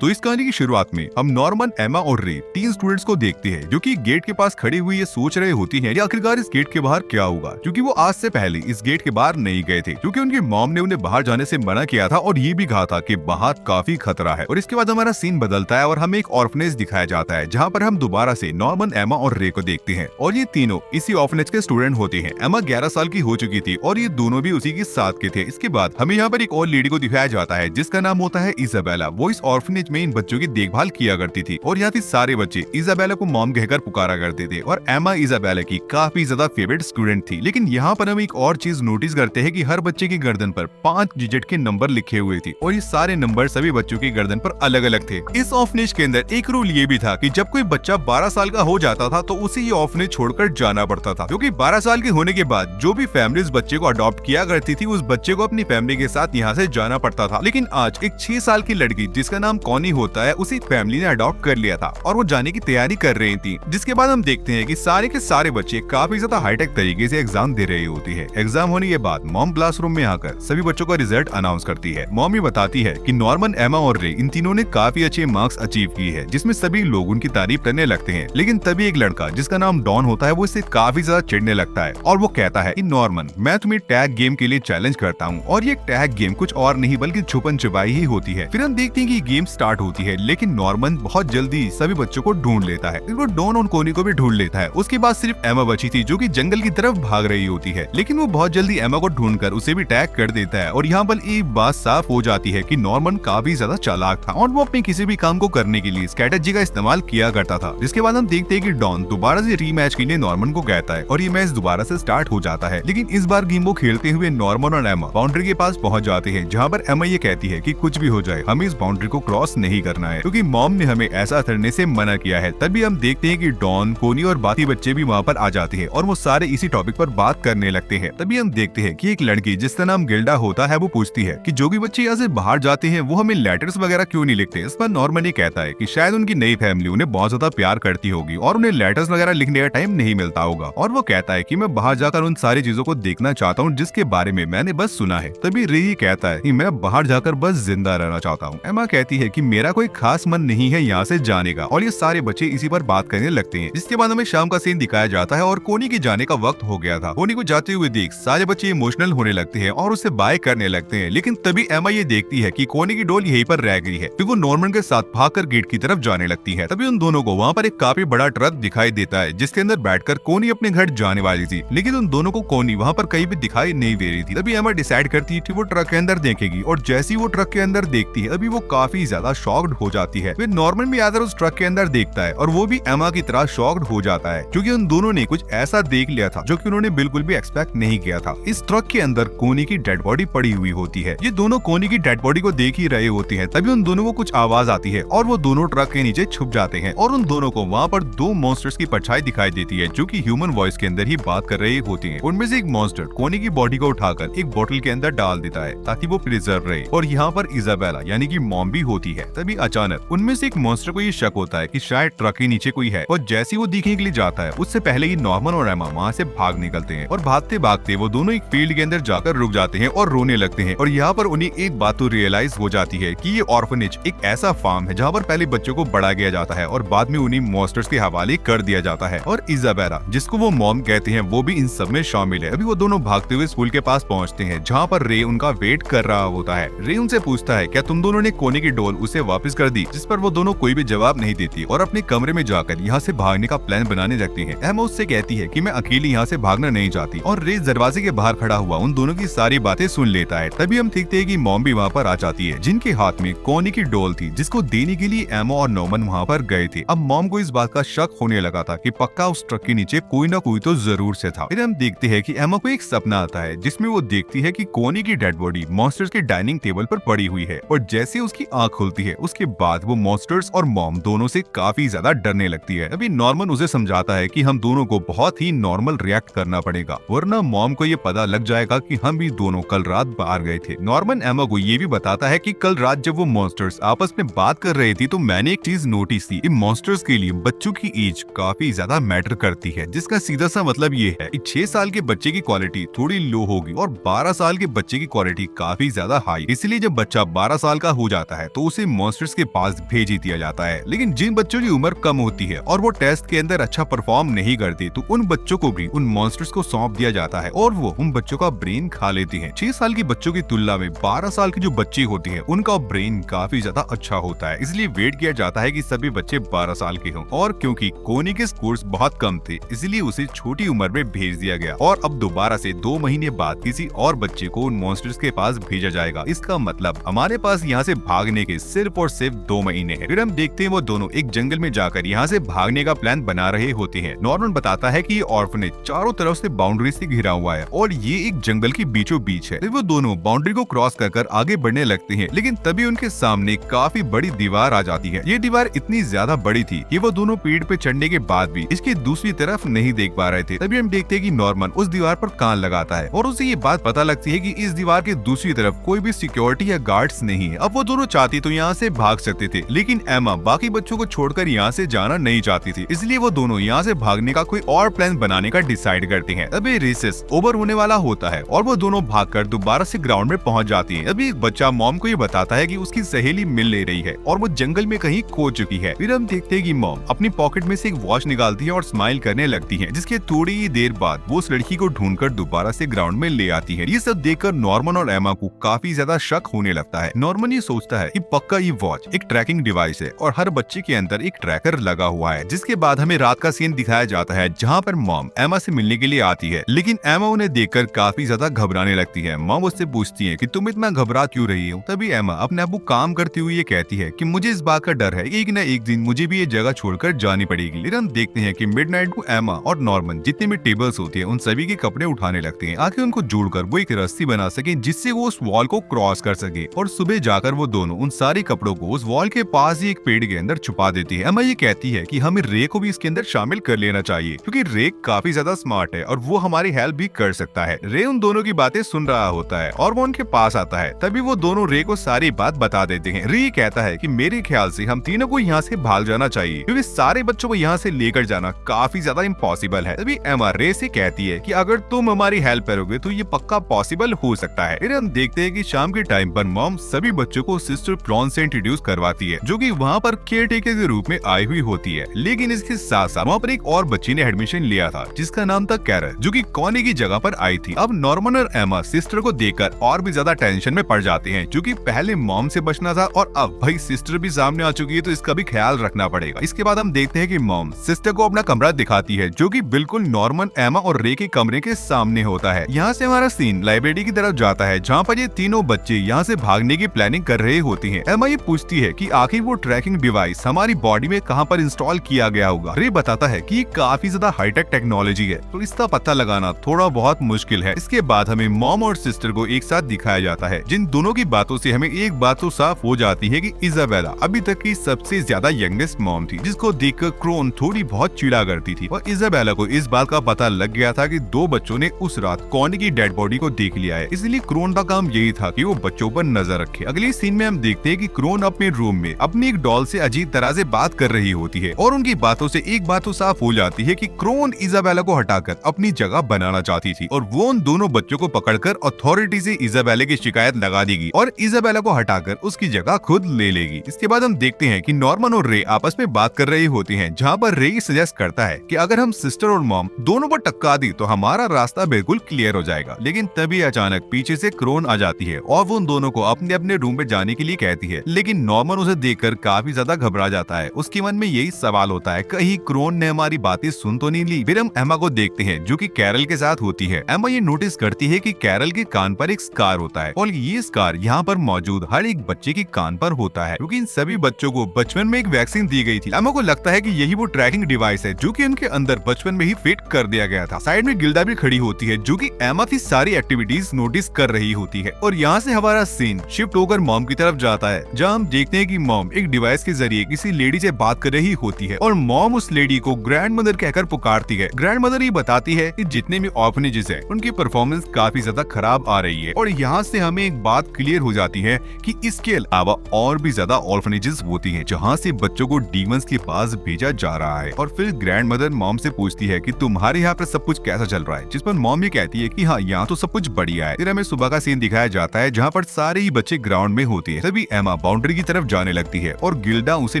तो इस कहानी की शुरुआत में हम नॉर्मन, एमा और रे 3 स्टूडेंट्स को देखते हैं जो कि गेट के पास खड़ी हुई ये सोच रहे होती हैं कि आखिरकार इस गेट के बाहर क्या होगा, क्योंकि वो आज से पहले इस गेट के बाहर नहीं गए थे क्योंकि उनकी मॉम ने उन्हें बाहर जाने से मना किया था और ये भी कहा था कि बाहर काफी खतरा है। और इसके बाद हमारा सीन बदलता है और हमें एक ऑर्फनेज दिखाया जाता है जहाँ पर हम दोबारा से नॉर्मन, एमा और रे को देखते हैं और ये तीनों इसी ऑर्फनेज के स्टूडेंट होते हैं। एमा 11 साल की हो चुकी थी और ये दोनों भी उसी के साथ के थे। इसके बाद हमें यहाँ पर एक और लेडी को दिखाया जाता है जिसका नाम होता है इजाबेला। वो इस ऑर्फनेज में इन बच्चों की देखभाल किया करती थी और यहाँ के सारे बच्चे इजाबेला को मॉम कहकर पुकारा करते थे और एमा इजाबेला की काफी ज्यादा फेवरेट स्टूडेंट थी। लेकिन यहाँ पर हम एक और चीज नोटिस करते हैं कि हर बच्चे की गर्दन पर 5 डिजिट के नंबर लिखे हुए थे और ये सारे नंबर सभी बच्चों की गर्दन पर अलग अलग थे। इस ऑर्फनेज के अंदर एक रूल ये भी था कि जब कोई बच्चा 12 साल का हो जाता था तो उसे ये ऑर्फनेज छोड़कर जाना पड़ता था, क्योंकि 12 साल के होने के बाद जो भी फैमिली उस बच्चे को अडॉप्ट किया करती थी उस बच्चे को अपनी फैमिली के साथ यहाँ से जाना पड़ता था। लेकिन आज एक 6 साल की लड़की जिसका नाम कॉनी होता है उसी फैमिली ने अडॉप्ट कर लिया था और वो जाने की तैयारी कर रही थी। जिसके बाद हम देखते हैं कि सारे के सारे बच्चे काफी ज्यादा हाईटेक तरीके से एग्जाम दे रही होती है। एग्जाम होने के बाद मॉम क्लासरूम में आकर सभी बच्चों का रिजल्ट अनाउंस करती है। मॉम ये बताती है कि नॉर्मन, एमा और रे इन तीनों ने काफी अच्छे मार्क्स अचीव किए हैं, जिसमें सभी लोग उनकी तारीफ करने लगते हैं। लेकिन तभी एक लड़का जिसका नाम डॉन होता है वो इससे काफी ज्यादा चिढ़ने लगता है और वो कहता है कि नॉर्मन, मैं तुम्हें टैग गेम के लिए चैलेंज करता हूँ और ये टैग गेम कुछ और नहीं बल्कि छुपन छुपाई ही होती है। फिर हम देखते हैं कि गेम स्टार्ट होती है लेकिन नॉर्मन बहुत जल्दी सभी बच्चों को ढूंढ लेता है। वो डॉन और कोनी को भी ढूंढ लेता है। उसके बाद सिर्फ एमा बची थी जो कि जंगल की तरफ भाग रही होती है, लेकिन वो बहुत जल्दी एमा को ढूंढकर उसे भी टैग कर देता है। और यहाँ पर एक बात साफ हो जाती है कि नॉर्मन काफी ज्यादा चालाक था और वो अपने किसी भी काम को करने के लिए स्ट्रेटजी का इस्तेमाल किया करता था। जिसके बाद हम देखते हैं कि डॉन दोबारा से रीमैच के लिए नॉर्मन को कहता है और ये मैच दोबारा से स्टार्ट हो जाता है। लेकिन इस बार गेम को खेलते हुए नॉर्मन और एमा बाउंड्री के पास पहुंच जाते हैं, जहाँ पर एमा ये कहती है कि कुछ भी हो जाए हमें इस बाउंड्री को क्रॉस नहीं करना है क्योंकि मॉम ने हमें ऐसा करने से मना किया है। तभी हम देखते हैं कि डॉन, कोनी और बाकी बच्चे भी वहाँ पर आ जाते हैं और वो सारे इसी टॉपिक पर बात करने लगते हैं। तभी हम देखते हैं कि एक लड़की जिसका नाम गिल्डा होता है वो पूछती है कि जो भी बच्चे यहाँ से बाहर जाते हैं वो हमें लेटर्स वगैरह क्यों नहीं लिखते। इस पर नॉर्मन ये कहता है कि शायद उनकी नई फैमिली उन्हें बहुत ज्यादा प्यार करती होगी और उन्हें लेटर्स वगैरह लिखने का टाइम नहीं मिलता होगा। और वो कहता है कि मैं बाहर जाकर उन सारी चीजों को देखना चाहता हूँ जिसके बारे में मैंने बस सुना है। तभी रे कहता है कि मैं बाहर जाकर बस जिंदा रहना चाहता हूँ। एमा कहती है कि मेरा कोई खास मन नहीं है यहाँ से जाने का और ये सारे बच्चे इसी पर बात करने लगते हैं। जिसके बाद हमें शाम का सीन दिखाया जाता है और कोनी के जाने का वक्त हो गया था। कोनी को जाते हुए देख सारे बच्चे इमोशनल होने लगते हैं और उससे बाय करने लगते हैं। लेकिन तभी एमा ये देखती है कि कोनी की डोल यहीं पर रह गई है। फिर वो नॉर्मन के साथ भागकर गेट की तरफ जाने लगती है। तभी उन दोनों को वहाँ पर एक काफी बड़ा ट्रक दिखाई देता है जिसके अंदर बैठकर कोनी अपने घर जाने वाली थी। लेकिन उन दोनों को कोनी वहाँ पर कहीं भी दिखाई नहीं दे रही थी। तभी एमा डिसाइड करती है कि वो ट्रक के अंदर देखेगी और जैसी वो ट्रक के अंदर देखती है अभी वो काफी ज्यादा शॉक्ड हो जाती है। फिर नॉर्मन भी आकर उस ट्रक के अंदर देखता है और वो भी एमा की तरह शॉक्ड हो जाता है क्योंकि उन दोनों ने कुछ ऐसा देख लिया था जो कि उन्होंने बिल्कुल भी एक्सपेक्ट नहीं किया था। इस ट्रक के अंदर कोनी की डेड बॉडी पड़ी हुई होती है। ये दोनों कोनी की डेड बॉडी को देख ही रहे होते हैं। तभी उन दोनों को कुछ आवाज आती है और वो दोनों ट्रक के नीचे छुप जाते हैं और उन दोनों को वहाँ पर 2 मॉन्स्टर्स की परछाई दिखाई देती है जो कि ह्यूमन वॉइस के अंदर ही बात कर रहे होते हैं। उनमें से एक मॉन्स्टर कोनी की बॉडी को उठाकर एक बोतल के अंदर डाल देता है ताकि वो प्रिजर्व रहे और यहाँ पर इजाबेला यानी कि मॉम भी होती है। तभी अचानक उनमें से एक मॉन्स्टर को ये शक होता है कि शायद ट्रक के नीचे कोई है और जैसे वो दिखने के लिए जाता है उससे पहले ही नॉर्मन और एमा वहाँ से भाग निकलते हैं और भागते भागते वो दोनों एक फील्ड के अंदर जाकर रुक जाते हैं और रोने लगते हैं। और यहाँ पर उन्हें एक बात तो रियलाइज हो जाती है कि ये ऑर्फनेज एक ऐसा फार्म है जहाँ पर पहले बच्चों को बड़ा किया जाता है और बाद में उन्हें मॉन्स्टर्स के हवाले कर दिया जाता है। और इजाबेला जिसको वो मॉम कहते हैं वो भी इन सब में शामिल है। अभी वो दोनों भागते हुए स्कूल के पास पहुँचते हैं जहाँ पर रे उनका वेट कर रहा होता है। रे उनसे पूछता है क्या तुम दोनों ने कोनी की डोल उसे वापस कर दी, जिस पर वो दोनों कोई भी जवाब नहीं देती और अपने कमरे में जाकर यहाँ से भागने का प्लान बनाने लगती हैं। एमा उससे कहती है कि मैं अकेली यहाँ से भागना नहीं चाहती और रे दरवाजे के बाहर खड़ा हुआ उन दोनों की सारी बातें सुन लेता है। तभी हम देखते हैं कि मॉम भी वहाँ पर आ जाती है जिनके हाथ में कोनी की डोल थी जिसको देने के लिए एमा और नॉर्मन वहाँ पर गए थे। अब मॉम को इस बात का शक होने लगा था कि पक्का उस ट्रक के नीचे कोई ना कोई तो जरूर से था। फिर हम देखते हैं कि एमा को एक सपना आता है जिसमें वो देखती है कि कोनी की डेड बॉडी मॉन्स्टर्स के डाइनिंग टेबल पर पड़ी हुई है और जैसे उसकी आंख खुलती है उसके बाद वो मॉन्स्टर्स और मॉम दोनों से काफी ज्यादा डरने लगती है। अभी नॉर्मन उसे समझाता है कि हम दोनों को बहुत ही नॉर्मल रिएक्ट करना पड़ेगा वरना मॉम को ये पता लग जाएगा कि हम भी दोनों कल रात बाहर गए थे। नॉर्मन एमा को ये भी बताता है कि कल रात जब वो मॉन्स्टर्स आपस में बात कर रहे थे तो मैंने एक चीज नोटिस की, इन मॉन्स्टर्स के लिए बच्चों की एज काफी ज्यादा मैटर करती है, जिसका सीधा सा मतलब ये है कि 6 साल के बच्चे की क्वालिटी थोड़ी लो होगी और 12 साल के बच्चे की क्वालिटी काफी ज्यादा हाई। इसलिए जब बच्चा 12 साल का हो जाता है तो उसे मॉन्स्टर्स के पास भेज ही दिया जाता है। लेकिन जिन बच्चों की उम्र कम होती है और वो टेस्ट के अंदर अच्छा परफॉर्म नहीं करते तो उन बच्चों को भी उन मॉन्स्टर्स को सौंप दिया जाता है और वो उन बच्चों का ब्रेन खा लेती है। 6 साल के बच्चों की तुलना में 12 साल की जो बच्ची होती है उनका ब्रेन काफी ज्यादा अच्छा होता है, इसलिए वेट किया जाता है कि सभी बच्चे 12 साल के हों। और क्योंकि कोनी के स्कोर्स बहुत कम थे इसलिए उसे छोटी उम्र में भेज दिया गया और अब दोबारा से 2 महीने बाद किसी और बच्चे को उन मॉन्स्टर्स के पास भेजा जाएगा। इसका मतलब हमारे पास यहाँ से भागने के सिर्फ और सिर्फ 2 महीने हैं। फिर हम देखते हैं वो दोनों एक जंगल में जाकर यहाँ से भागने का प्लान बना रहे होते हैं। नॉर्मन बताता है कि ये ऑर्फनेज चारों तरफ से बाउंड्री से घिरा हुआ है और ये एक जंगल के बीचों बीच है। फिर वो दोनों बाउंड्री को क्रॉस कर आगे बढ़ने लगते हैं, लेकिन तभी उनके सामने काफी बड़ी दीवार आ जाती है। ये दीवार इतनी ज्यादा बड़ी थी कि वो दोनों पेड़ पे चढ़ने के बाद भी इसकी दूसरी तरफ नहीं देख पा रहे थे। तभी हम देखते हैं कि नॉर्मन उस दीवार पर कान लगाता है और उसे ये बात पता लगती है कि इस दीवार के दूसरी तरफ कोई भी सिक्योरिटी या गार्ड्स नहीं है। अब वो दोनों चाहती तो यहाँ से भाग सकते थे, लेकिन एमा बाकी बच्चों को छोड़कर यहाँ से जाना नहीं चाहती थी, इसलिए वो दोनों यहाँ से भागने का कोई और प्लान बनाने का डिसाइड करते हैं। अभी रिसेस ओवर होने वाला होता है और वो दोनों भागकर दोबारा से ग्राउंड में पहुंच जाती है। अभी एक बच्चा मॉम को ये बताता है कि उसकी सहेली मिल ले रही है और वो जंगल में कहीं खो चुकी है। फिर हम देखते हैं कि मॉम अपनी पॉकेट में से एक वॉच निकालती है और स्माइल करने लगती है, जिसके थोड़ी ही देर बाद वो उस लड़की को ढूंढकर दोबारा से ग्राउंड में ले आती है। ये सब देखकर नॉर्मन और एमा को काफी ज्यादा शक होने लगता है। नॉर्मन ये सोचता है कि पक्का ये वॉच एक ट्रैकिंग डिवाइस है और हर बच्चे के अंदर एक ट्रैकर लगा हुआ है। जिसके बाद हमें रात का सीन दिखाया जाता है जहाँ पर मॉम एमा से मिलने के लिए आती है, लेकिन एमा उन्हें देखकर काफी ज्यादा घबराने लगती है। मॉम उससे पूछती है कि तुम इतना घबरा क्यों रही हो। तभी एमा अपने आप को काम करती हुई ये कहती है कि मुझे इस बात का डर है एक न एक दिन मुझे भी ये जगह छोड़कर जानी पड़ेगी। फिर हम देखते हैं कि मिडनाइट को एमा और नॉर्मन जितने भी टेबल्स होते हैं उन सभी के कपड़े उठाने लगते हैं, आखिर उनको जोड़कर वो एक रस्सी बना सके जिससे वो उस वॉल को क्रॉस कर सके। और सुबह जाकर वो दोनों उन सारे कपड़ों को उस वॉल के पास ही एक पेड़ के अंदर छुपा देती है। एमा ये कहती है कि हमें रे को भी इसके अंदर शामिल कर लेना चाहिए क्योंकि रे काफी ज्यादा स्मार्ट है और वो हमारी हेल्प भी कर सकता है। रे उन दोनों की बातें सुन रहा होता है और वो उनके पास आता है। तभी वो दोनों रे को सारी बात बता देते हैं। रे कहता है कि मेरे ख्याल से हम तीनों को यहाँ से भाग जाना चाहिए क्योंकि सारे बच्चों को यहाँ से लेकर जाना काफी ज्यादा इम्पॉसिबल है। तभी एमा रे से कहती है कि अगर तुम हमारी हेल्प करोगे तो ये पक्का पॉसिबल हो सकता है। फिर हम देखते हैं कि शाम के टाइम पर मॉम सभी बच्चों को सिस्टर प्रॉन से इंट्रोड्यूस करवाती है जो कि वहाँ पर केयर टेकर के रूप में आई हुई होती है। लेकिन इसके साथ साथ वहाँ पर एक और बच्ची ने एडमिशन लिया था जिसका नाम था कैरल, जो कि कॉनी की जगह पर आई थी। अब नॉर्मन और एमा सिस्टर को देखकर और भी ज्यादा टेंशन में पड़ जाते हैं क्योंकि पहले मॉम से बचना था और अब भाई सिस्टर भी सामने आ चुकी है तो इसका भी ख्याल रखना पड़ेगा। इसके बाद हम देखते हैं कि मॉम सिस्टर को अपना कमरा दिखाती है जो कि बिल्कुल नॉर्मन, एमा और रे के कमरे के सामने होता है। यहाँ से हमारा सीन लाइब्रेरी की तरफ जाता है जहाँ पर ये तीनों बच्चे यहाँ से भागने की प्लानिंग कर रहे होते हैं। एमा ये पूछती है कि आखिर वो ट्रैकिंग डिवाइस हमारी बॉडी में कहाँ पर इंस्टॉल किया गया होगा। रे बताता है कि ये काफी ज्यादा हाईटेक टेक्नोलॉजी है तो इसका पता लगाना थोड़ा बहुत मुश्किल है। इसके बाद हमें मॉम और सिस्टर को एक साथ दिखाया जाता है जिन दोनों की बातों से हमें एक बात तो साफ हो जाती है कि इजाबेला अभी तक की सबसे ज्यादा यंगेस्ट मॉम थी जिसको देखकर क्रोन थोड़ी बहुत चिढ़ा करती थी और इजाबेला को इस बात का पता लग गया था कि 2 बच्चों ने उस रात कॉनी की डेड बॉडी को देख लिया है, इसलिए क्रोन का काम यही था कि वो बच्चों पर नजर रखे। अगले सीन में हम देखते हैं कि क्रोन अपने रूम में अपनी एक डॉल से अजीब तरह से बात कर रही होती है और उनकी बातों से एक बात तो साफ हो जाती है कि क्रोन इजाबेला को हटाकर अपनी जगह बनाना चाहती थी और वो उन दोनों बच्चों को पकड़कर अथॉरिटी से इजाबेला की शिकायत लगा देगी और इजाबेला को हटाकर उसकी जगह खुद ले लेगी। इसके बाद हम देखते हैं कि नॉर्मन और रे आपस में बात कर रही होती हैं जहाँ पर रे सजेस्ट करता है कि अगर हम सिस्टर और मॉम दोनों पर टक्का दी तो हमारा रास्ता बिल्कुल क्लियर हो जाएगा। लेकिन तभी अचानक पीछे से क्रोन आ जाती है और वो उन दोनों को अपने अपने रूम में जाने के लिए कहती है, लेकिन नॉर्मन उसे देखकर काफी ज्यादा घबरा जाता है। उसके मन में यही सवाल होता है कहीं क्रोन ने हमारी बातें सुन तो नहीं ली। फिर हम एमा को देखते हैं जो कि कैरल के साथ होती है। एमा ये नोटिस करती है कि कैरल के कान पर एक स्कार होता है और ये स्कार यहाँ पर मौजूद हर एक बच्चे के कान पर होता है क्योंकि इन सभी बच्चों को बचपन में एक वैक्सीन दी गई थी। एमा को लगता है कि यही वो ट्रैकिंग डिवाइस है जो कि उनके अंदर बचपन में ही फिट कर दिया गया था। साइड में गिल्डा भी खड़ी होती है जो कि एमा की सारी एक्टिविटीज नोटिस कर रही होती है और यहाँ से हमारा सीन शिफ्ट होकर मॉम की तरफ जाता है जहाँ हम देखते हैं कि मॉम एक डिवाइस के जरिए किसी लेडी से बात कर रही होती है और मॉम उस लेडी को ग्रैंड मदर कहकर पुकारती है। ग्रैंड मदर ये बताती है कि जितने भी ऑर्फनेजेस हैं उनकी परफॉर्मेंस काफी ज्यादा खराब आ रही है और यहाँ से हमें एक बात क्लियर हो जाती है कि इसके अलावा और भी ज्यादा ऑर्फनेजेस होती हैं जहाँ से बच्चों को डीमंस के पास भेजा जा रहा है। और फिर ग्रैंड मदर मॉम से पूछती है कि तुम्हारे यहाँ पर सब कुछ कैसा चल रहा है, जिस पर मॉम ये कहती है कि हाँ यहाँ तो सब कुछ बढ़िया है। फिर हमें सुबह का सीन दिखाया जाता है जहाँ पर सारे ही बच्चे ग्राउंड में होते हैं। तभी एमा बाउंड्री की तरफ जाने लगती है और गिल्डा उसे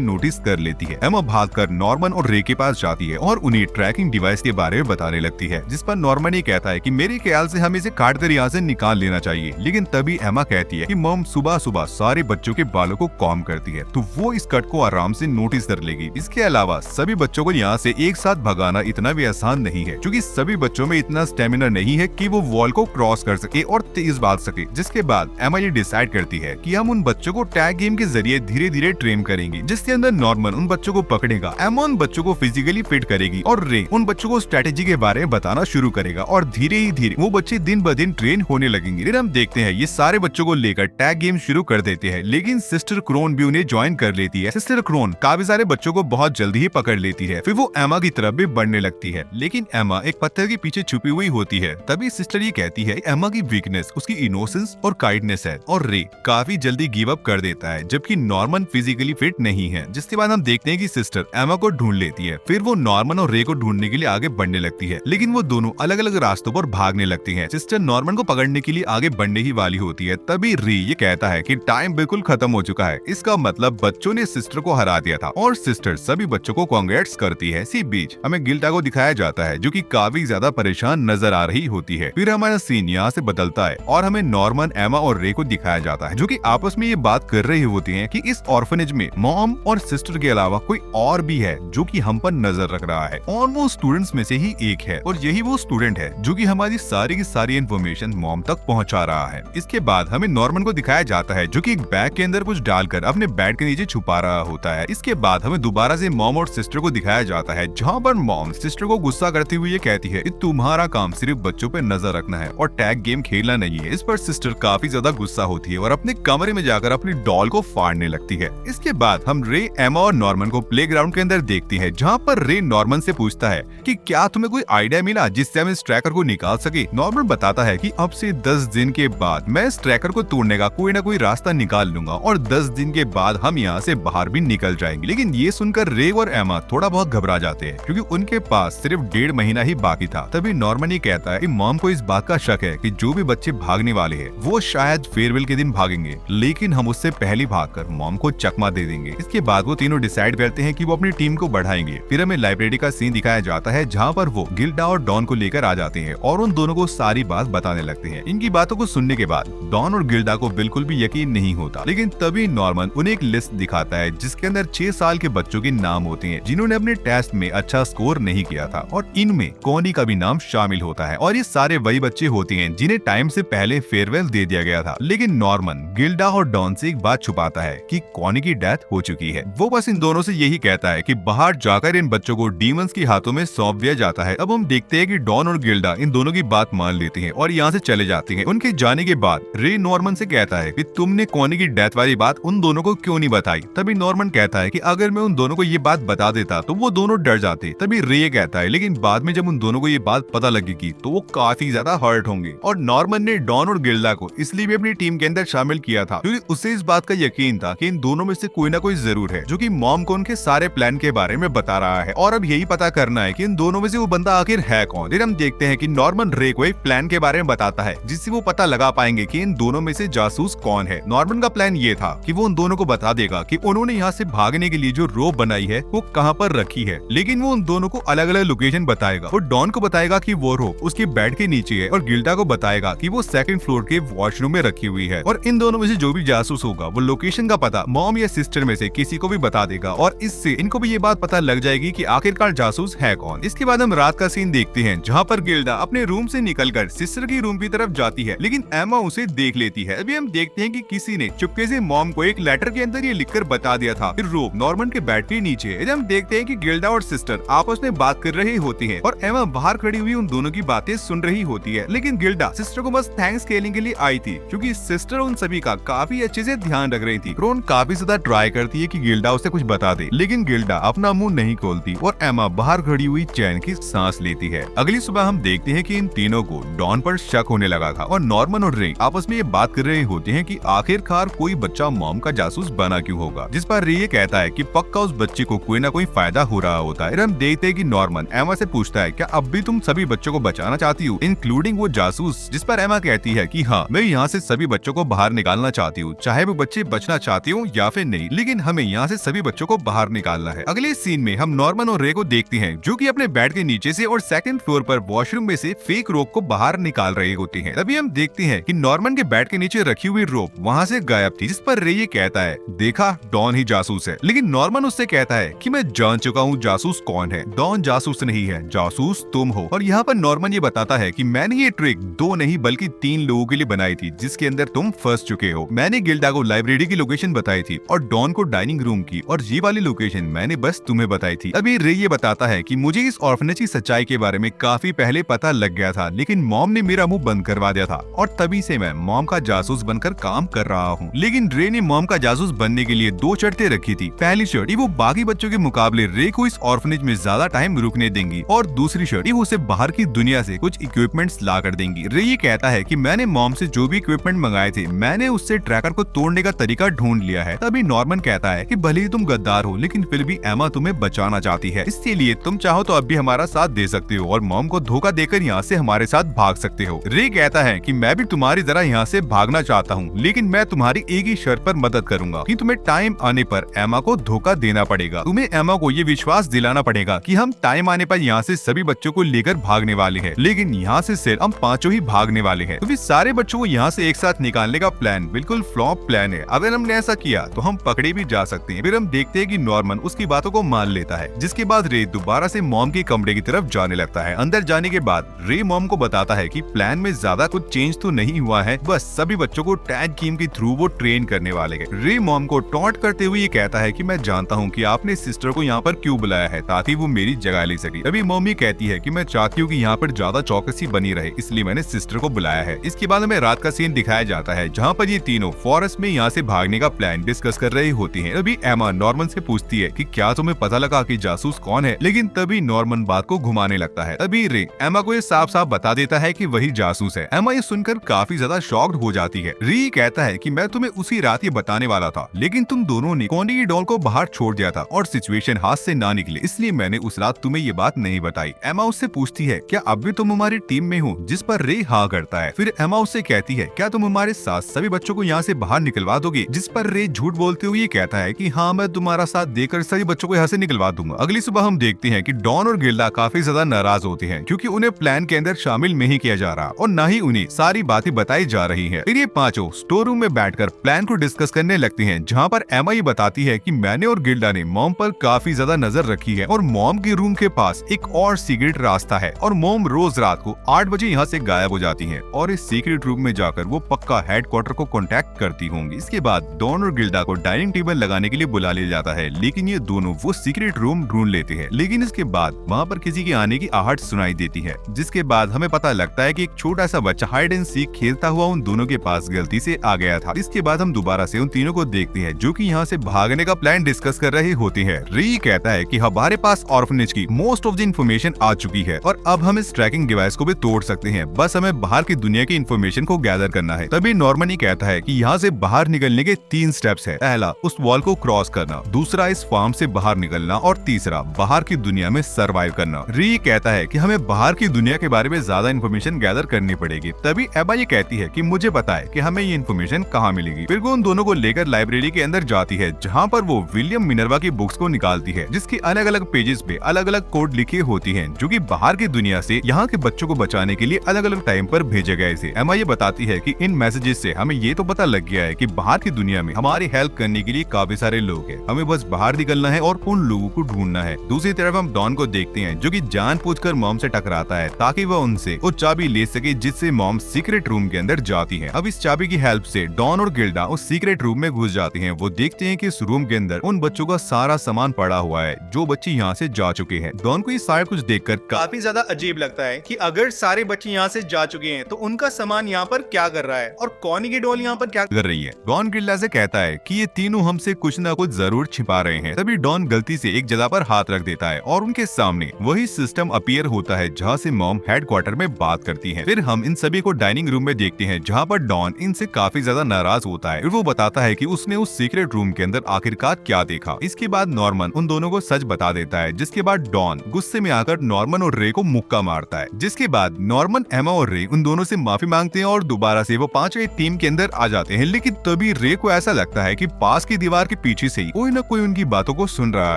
नोटिस कर लेती है। एमा भागकर नॉर्मन और रे के पास जाती है और उन्हें ट्रैकिंग डिवाइस के बारे में बताने लगती है, जिस पर नॉर्मन ये कहता है कि मेरे ख्याल से हमें इसे काट कर यहाँ से निकाल लेना चाहिए। लेकिन तभी एमा कहती है कि मॉम सुबह सुबह सारे बच्चों के बालों को कॉम्ब करती है, तो वो इस कट को आराम से नोटिस कर लेगी। इसके अलावा सभी बच्चों को यहाँ से एक साथ भगाना इतना भी आसान नहीं है, क्योंकि सभी बच्चों में इतना स्टेमिना नहीं है कि वो वॉल को क्रॉस कर सके और तेज भाग सके। जिसके बाद एमा ये डिसाइड करती है कि हम उन बच्चों को टैग गेम के जरिए धीरे धीरे ट्रेन करेंगे, जिसके अंदर नॉर्मन उन बच्चों को पकड़ेगा, एमा उन बच्चों को फिजिकली फिट करेगी और रे उन बच्चों को स्ट्रेटेजी के बारे में बताना शुरू करेगा और धीरे ही धीरे वो बच्चे दिन ब दिन ट्रेन होने लगेंगे। फिर हम देखते हैं ये सारे बच्चों को लेकर टैग गेम शुरू कर देते हैं, लेकिन सिस्टर क्रोन भी उन्हें ज्वाइन कर लेती है। सिस्टर क्रोन काफी सारे बच्चों को बहुत जल्दी ही पकड़ लेती है। फिर वो एमा की तरफ भी बढ़ने लगती है, लेकिन एमा एक पत्थर के पीछे छुपी हुई होती है। तभी सिस्टर ये कहती है एमा की वीकनेस उसकी इनोसेंस और काइंडनेस है और रे काफी जल्दी गिव अप कर देता है, जबकि नॉर्मन फिजिकली फिट नहीं है। जिसके बाद हम देखते हैं कि सिस्टर एमा को ढूंढ लेती है। फिर वो नॉर्मन और रे को ढूंढने के लिए आगे बढ़ने लगती है, लेकिन वो दोनों अलग अलग रास्तों पर भागने लगती हैं। सिस्टर नॉर्मन को पकड़ने के लिए आगे बढ़ने ही वाली होती है, तभी रे ये कहता है कि टाइम बिल्कुल खत्म हो चुका है। इसका मतलब बच्चों ने सिस्टर को हरा दिया था और सिस्टर सभी बच्चों को कांग्रेट्स करती है। इसी बीच हमें गिल्डा को दिखाया जाता है, जो कि काफी ज्यादा परेशान नजर आ रही होती है। फिर हमारा सीन यहाँ से बदलता है और हमें नॉर्मन, एमा और रे को दिखाया जाता है, जो कि आपस में ये बात कर रही होती हैं कि इस ऑर्फनेज में मॉम और सिस्टर के अलावा कोई और भी है जो कि हम पर नजर रख रहा है और वो स्टूडेंट्स में से ही एक है और यही वो स्टूडेंट है जो कि हमारी सारी की सारी इन्फॉर्मेशन मॉम तक पहुंचा रहा है। इसके बाद हमें नॉर्मन को दिखाया जाता है, जो कि एक बैग के अंदर कुछ डालकर अपने बेड के नीचे छुपा रहा होता है। इसके बाद हमें दोबारा से मॉम और सिस्टर को दिखाया जाता है, जहाँ पर मॉम सिस्टर को गुस्सा करते हुए ये कहती है कि तुम्हारा काम सिर्फ बच्चों पे नजर रखना है और टैग गेम खेलना नहीं है। इस पर सिस्टर काफी ज्यादा गुस्सा होती है और अपने कमरे में जाकर अपनी डॉल को फाड़ने लगती है। इसके बाद हम रे, एमा और नॉर्मन को प्लेग्राउंड के अंदर देखते हैं, जहाँ पर रे नॉर्मन से पूछता है कि क्या तुम्हें कोई आइडिया मिला जिससे हम इस ट्रैकर को निकाल सके। नॉर्मन बताता है कि अब से 10 दिन के बाद मैं इस ट्रैकर को तोड़ने का कोई ना कोई रास्ता निकाल लूंगा और 10 दिन के बाद हम यहाँ से बाहर भी निकल जाएंगे। लेकिन ये सुनकर रे और एमा थोड़ा बहुत घबरा जाते हैं, क्योंकि उनके पास सिर्फ 1.5 महीना ही बाकी था। तभी नॉर्मन ये कहता है कि मॉम को इस बात का शक है कि जो भी बच्चे भागने वाले हैं वो शायद फेयरवेल के दिन भागेंगे, लेकिन हम उससे पहले भागकर मॉम को चकमा दे देंगे। इसके बाद वो तीनों डिसाइड करते हैं कि वो अपनी टीम को बढ़ाएंगे। फिर हमें लाइब्रेरी का सीन दिखाया जाता है, जहाँ पर वो गिल्डा और डॉन को लेकर आ जाते हैं और उन दोनों को सारी बात बताने लगते हैं। इनकी बातों को सुनने के बाद डॉन और गिल्डा को बिल्कुल भी यकीन नहीं होता, लेकिन तभी नॉर्मन उन्हें एक लिस्ट दिखाता है जिसके अंदर 6 साल के बच्चों के नाम होते हैं जिन्होंने अपने टेस्ट में अच्छा स्कोर नहीं किया था और इनमें कॉनी का भी नाम शामिल होता है। और ये सारे वही बच्चे होते हैं जिन्हें टाइम से पहले फेयरवेल दे दिया गया था। लेकिन नॉर्मन गिल्डा और डॉन से एक बात छुपाता है कि कॉनी की डेथ हो चुकी है। वो बस इन दोनों से यही कहता है कि बाहर जाकर इन बच्चों को डीमंस के हाथों में सौंप दिया जाता है। अब हम देखते हैं कि डॉन और गिल्डा इन दोनों की बात मान लेते हैं और यहाँ से चले जाते हैं। उनके जाने के बाद रे नॉर्मन से कहता है कि तुमने कॉनी की डेथ वाली बात उन दोनों को क्यों नहीं बताई। तभी नॉर्मन कहता है कि अगर मैं उन दोनों को ये बात बता देता तो वो दोनों डर जाते। तभी रे कहता है लेकिन बाद में जब उन दोनों को ये बात पता लगेगी तो वो काफी ज्यादा हर्ट होंगे। और नॉर्मन ने डॉन और गिल्डा को इसलिए भी अपनी टीम के अंदर शामिल किया था क्योंकि उसे इस बात का यकीन था कि इन दोनों में से कोई ना कोई जरूर है जो कि मॉम को उनके सारे प्लान के बारे में बता रहा है और अब यही पता करना है कि इन दोनों में से वो बंदा आखिर है कौन। फिर हम देखते हैं कि नॉर्मन रे को एक प्लान के बारे में बताता है जिससे वो पता लगा पाएंगे कि इन दोनों में से जासूस कौन है। नॉर्मन का प्लान ये था कि वो उन दोनों को बता देगा कि उन्होंने यहाँ से भागने के लिए जो रोप बनाई है वो कहाँ पर रखी है, लेकिन वो उन दोनों को अलग अलग लोकेशन बताएगा। वो डॉन को बताएगा कि वो रोप उसके बेड के नीचे है और गिल्डा को बताएगा कि वो 2nd फ्लोर के वॉशरूम में रखी हुई है। और इन दोनों में से जो भी जासूस होगा वो लोकेशन का पता मॉम या सिस्टर में से किसी को भी बता देगा और इससे इनको भी ये बात पता लग जाएगी कि आखिरकार जासूस है कौन। इसके बाद हम रात का सीन देखते हैं जहाँ पर गिल्डा अपने रूम से निकलकर सिस्टर की रूम की तरफ जाती है, लेकिन एमा उसे देख लेती है। अभी हम देखते हैं कि किसी ने चुपके से मॉम को एक लेटर के अंदर ये लिखकर बता दिया था। फिर रोप नॉर्मन के बेड के नीचे है। हम देखते हैं कि गिल्डा और सिस्टर आपस में बात कर रही होती है और एमा बाहर खड़ी हुई उन दोनों की बातें सुन रही होती है, लेकिन गिल्डा सिस्टर को बस थैंक्स कहने के लिए आई थी क्योंकि सिस्टर उन सभी का काफी अच्छे से ध्यान रख रही थी। क्रोन काफी ज्यादा ट्राई करती है कि गिल्डा उसे कुछ बता दे, लेकिन गिल्डा अपना मुंह नहीं खोलती और एमा बाहर खड़ी हुई चैन की सांस लेती है। अगली सुबह हम देखते हैं कि इन तीनों को डॉन पर शक होने लगा था और नॉर्मन और रे आपस में ये बात कर रहे होते हैं कि आखिरकार कोई बच्चा मॉम का जासूस बना क्यों होगा, जिस पर रे ये कहता है कि पक्का उस बच्चे को कोई ना कोई फायदा हो रहा होता है। हम देखते हैं कि नॉर्मन एमा से पूछता है क्या अब भी तुम सभी बच्चों को बचाना चाहती हो, इंक्लूडिंग वो जासूस, जिस पर एमा कहती है कि हाँ मैं यहाँ से सभी बच्चों को बाहर निकालना चाहती हूँ, चाहे वो बच्चे बचना चाहते हो या फिर नहीं, लेकिन हमें यहाँ से सभी बच्चों को बाहर निकालना है। अगले सीन में हम नॉर्मन और रे को देखते हैं जो कि अपने बेड के नीचे से और सेकंड फ्लोर पर वॉशरूम में से फेक रोप को बाहर निकाल रहे होते हैं। तभी हम देखते हैं कि नॉर्मन के बेड के नीचे रखी हुई रोप वहाँ से गायब थी, जिस पर रे ये कहता है, देखा डॉन ही जासूस है। लेकिन नॉर्मन उससे कहता है कि मैं जान चुका हूँ जासूस कौन है, डॉन जासूस नहीं है, जासूस तुम हो। और यहाँ पर नॉर्मन ये बताता है कि मैंने ये ट्रिक 2 नहीं बल्कि 3 लोगों के लिए बनाई थी जिसके अंदर तुम फंस चुके हो। मैंने गिल्डा को लाइब्रेरी की लोकेशन बताई थी और डॉन को डाइनिंग रूम की, और ये वाली लोकेशन मैंने बस तुम्हें बताई थी। अभी रे ये बताता है कि मुझे इस ऑर्फनेज की सच्चाई के बारे में काफी पहले पता लग गया था, लेकिन मॉम ने मेरा मुंह बंद करवा दिया था और तभी से मैं मॉम का जासूस बनकर काम कर रहा हूँ। लेकिन रे ने मॉम का जासूस बनने के लिए 2 शर्तें रखी थी। पहली शर्त वो बाकी बच्चों के मुकाबले रे को इस ऑर्फनेज में ज्यादा टाइम रुकने देंगी, और दूसरी शर्त वो उसे बाहर की दुनिया से कुछ इक्विपमेंट्स ला कर देंगी। रे ये कहता है कि मैंने मॉम से जो भी इक्विपमेंट मंगाए थे मैंने उससे ट्रैकर को तोड़ने का तरीका ढूंढ लिया है। तभी नॉर्मन कहता है कि भले ही तुम गद्दार हो लेकिन फिर भी एमा तुम्हें बचाना चाहती है, इसलिए तुम चाहो तो अब भी हमारा साथ दे सकते हो और मॉम को धोखा देकर यहाँ से हमारे साथ भाग सकते हो। रे कहता है कि मैं भी तुम्हारी तरह यहाँ से भागना चाहता हूँ, लेकिन मैं तुम्हारी एक ही शर्त पर मदद करूंगा कि तुम्हें टाइम आने पर एमा को धोखा देना पड़ेगा। तुम्हें एमा को ये विश्वास दिलाना पड़ेगा कि हम टाइम आने पर यहाँ से सभी बच्चों को लेकर भागने वाले हैं, लेकिन यहाँ से सिर्फ हम 5 ही भागने वाले हैं। तो फिर सारे बच्चों को यहाँ से एक साथ निकालने का प्लान बिल्कुल फ्लॉप प्लान है। अगर हमने ऐसा किया तो हम पकड़े भी जा सकते हैं। फिर हम देखते हैं कि नॉर्मन उसकी बातों को मान लेता है, जिसके बाद रे दोबारा से मॉम के कमरे की तरफ जाने लगता है। अंदर जाने के बाद रे मॉम को बताता है कि प्लान में ज्यादा कुछ चेंज तो नहीं हुआ है, बस सभी बच्चों को टैग गेम के थ्रू वो ट्रेन करने वाले हैं। रे मॉम को टॉन्ट करते हुए ये कहता है कि मैं जानता हूँ कि आपने सिस्टर को यहाँ पर क्यों बुलाया है, ताकि वो मेरी जगह ले सके। तभी मॉम कहती है कि मैं चाहती हूँ कि यहाँ पर ज्यादा चौकसी बनी रहे, इसलिए मैंने सिस्टर को बुलाया है। इसके बाद हमें रात का सीन दिखाया जाता है जहाँ पर ये तीनों फॉरेस्ट में यहाँ से भागने का प्लान डिस्कस कर रही होती हैं। अभी एमा नॉर्मन से पूछती है कि क्या तुम्हें पता लगा कि जासूस कौन है, लेकिन तभी नॉर्मन बात को घुमाने लगता है। तभी रे एमा को ये साफ साफ बता देता है कि वही जासूस है। एमा ये सुनकर काफी ज्यादा शॉक्ड हो जाती है। रे कहता है कि मैं तुम्हें उसी रात ये बताने वाला था, लेकिन तुम दोनों ने कॉनी की डॉल को बाहर छोड़ दिया था और सिचुएशन हाथ से ना निकले, इसलिए मैंने उस रात तुम्हें ये बात नहीं बताई। एमा उससे पूछती है क्या अब भी तुम हमारी टीम में हो, जिस पर रे हाँ करता है। फिर एमा उससे कहती है क्या तुम हमारे साथ सभी बच्चों को यहाँ से बाहर निकलवा दोगे, जिस पर रे झूठ बोलते हुए कहता है कि हाँ मैं तुम्हारा साथ देकर सभी बच्चों को यहाँ से निकलवा दूंगा। अगली सुबह हम देखते हैं कि डॉन और गिल्डा काफी ज्यादा नाराज होते हैं क्योंकि उन्हें प्लान के अंदर शामिल नहीं किया जा रहा और न ही उन्हें सारी बातें बताई जा रही है। फिर ये पांचों स्टोर रूम में बैठकर प्लान को डिस्कस करने लगते हैं, जहाँ पर एमा ये बताती है कि मैंने और गिल्डा ने मॉम पर काफी ज्यादा नजर रखी है और मॉम के रूम के पास एक और सीक्रेट रास्ता है और मॉम रोज रात को 8 बजे यहाँ से गायब हो जाती है और इस सीक्रेट रूम में जाकर वो पक्का हेडक्वार्टर को कांटेक्ट करती होंगी। इसके बाद डॉन और गिल्डा को डाइनिंग टेबल लगाने के लिए बुला लिया जाता है, लेकिन ये दोनों वो सीक्रेट रूम ढूंढ लेते हैं। लेकिन इसके बाद वहाँ पर किसी के आने की आहट सुनाई देती है, जिसके बाद हमें पता लगता है कि एक छोटा सा बच्चा हाइड एंड सीक खेलता हुआ उन दोनों के पास गलती से आ गया था। इसके बाद हम दोबारा से उन तीनों को देखते हैं जो कि यहाँ से भागने का प्लान डिस्कस कर रहे होते हैं। री कहता है कि हमारे पास ऑर्फनेज की मोस्ट ऑफ द इन्फॉर्मेशन आ चुकी है और अब हम इस ट्रैकिंग डिवाइस को भी तोड़ सकते हैं, बस हमें बाहर की दुनिया की इन्फॉर्मेशन को गैदर करना है। तभी नॉर्मन कहता है कि यहाँ से बाहर निकलने के 3 स्टेप्स है। पहला उस वॉल को क्रॉस करना, दूसरा इस फार्म से बाहर निकलना और तीसरा बाहर की दुनिया में सर्वाइव करना। री कहता है कि हमें बाहर की दुनिया के बारे में ज्यादा इन्फॉर्मेशन गैदर करनी पड़ेगी। तभी एबा ये कहती है कि मुझे पता है कि हमें ये इन्फॉर्मेशन कहाँ मिलेगी। फिर वो उन दोनों को लेकर लाइब्रेरी के अंदर जाती है, जहाँ पर वो विलियम मिनर्वा की बुक्स को निकालती है, जिसके अलग अलग पेजेस पे अलग अलग कोड लिखे होती हैं, जो कि बाहर की दुनिया से यहाँ के बच्चों को बचाने के लिए अलग अलग टाइम पर भेजे गए थे। एमा ये बताती है कि इन मैसेजेस से हमें ये तो पता लग गया है कि बाहर की दुनिया में हमारी हेल्प करने के लिए काफी सारे लोग हैं, हमें बस बाहर निकलना है और उन लोगों को ढूंढना है। दूसरी तरफ हम डॉन को देखते हैं जो कि जानबूझकर मॉम से टकराता है ताकि वह उनसे वो चाबी ले सके जिससे मॉम सीक्रेट रूम के अंदर जाती है। अब इस चाबी की हेल्प से डॉन और गिल्डा उस सीक्रेट रूम में घुस जाते हैं। वो देखते हैं कि इस रूम के अंदर उन बच्चों का सारा सामान पड़ा हुआ है जो बच्चे यहाँ से जा चुके हैं। डॉन को ये सारा कुछ देखकर काफी ज्यादा अजीब लगता है कि अगर सारे बच्चे यहाँ से जा चुके हैं तो उनका सामान यहाँ पर क्या कर रहा है और कॉनी की डॉल यहाँ पर क्या कर रही है। डॉन गिल्डा से कहता है कि ये तीनों हमसे कुछ न कुछ जरूर छिपा रहे हैं। तभी डॉन गलती से एक जगह पर हाथ रख देता है और उनके सामने वही सिस्टम अपीयर होता है जहाँ से मॉम हेडक्वार्टर में बात करती है। फिर हम इन सभी को डाइनिंग रूम में देखते हैं जहाँ पर डॉन इनसे काफी ज्यादा नाराज होता है। वो बताता है कि उसने उस सीक्रेट रूम के अंदर आखिरकार क्या देखा। इसके बाद नॉर्मन उन दोनों को सच बता देता है, जिसके बाद डॉन गुस्से में आकर नॉर्मन और रे को मुक्का मारता है। जिसके बाद नॉर्मन, एमा और रे उन दोनों से माफी मांगते हैं और दोबारा से वो 5 टीम के अंदर आ जाते हैं। लेकिन तभी रे को ऐसा लगता है कि पास की दीवार के पीछे से ही कोई न कोई उनकी बातों को सुन रहा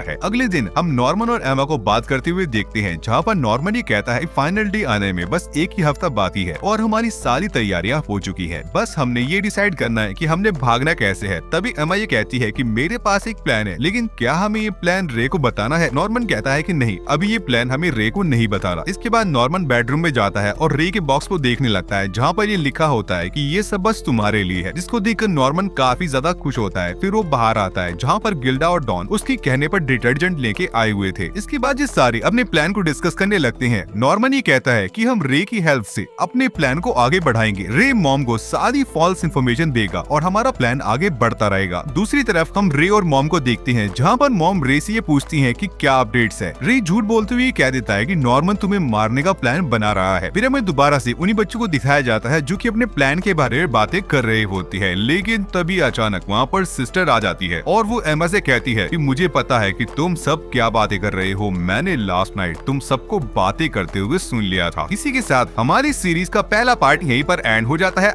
है। अगले दिन हम नॉर्मन और एमा को बात करते हुए देखते हैं, जहाँ पर नॉर्मन ये कहता है फाइनल डे आने में बस एक ही हफ्ता बाकी है और हमारी सारी तैयारियां हो चुकी हैं। बस हमने ये डिसाइड करना है कि हमने भागना कैसे है। तभी एमा ये कहती है कि मेरे पास एक प्लान है, लेकिन क्या हमें ये प्लान रे को बताना है? नॉर्मन कहता है कि नहीं, अभी ये प्लान हमें रे को नहीं बताना। इसके बाद नॉर्मन बेडरूम में जाता है और रे के बॉक्स को देखने लगता है, जहाँ पर ये लिखा होता है कि ये सब बस तुम्हारे लिए है, जिसको देखकर नॉर्मन काफी ज्यादा खुश होता है। फिर वो बाहर आता है, जहाँ पर गिल्डा और डॉन उसके कहने पर डिटर्जेंट लेके आए हुए थे। इसके बाद ये सारे अपने प्लान को डिस्कस करने लगते हैं। नॉर्मन ये कहता है कि हम रे की हेल्प से अपने प्लान को आगे बढ़ाएंगे। रे मॉम को सारी फॉल्स इन्फॉर्मेशन देगा और हमारा प्लान आगे बढ़ता रहेगा। दूसरी तरफ हम रे और मॉम को देखते हैं, जहाँ पर मॉम रे से ये पूछती है कि क्या अपडेट्स है। रे झूठ बोलते हुए कह देता है कि नॉर्मन तुम्हें मारने का प्लान बना रहा है। फिर हमें दोबारा से उन्हीं बच्चों को दिखाया जाता है जो कि अपने प्लान के बारे में बातें कर रही होती है। लेकिन तभी अचानक वहाँ पर सिस्टर आ जाती है और वो एमा से कहती है कि मुझे पता है कि तुम सब क्या बातें कर रहे हो, मैंने लास्ट नाइट तुम सबको बातें करते हुए सुन लिया था। इसी के साथ हमारी सीरीज का पहला पार्ट यहीं पर एंड हो जाता है।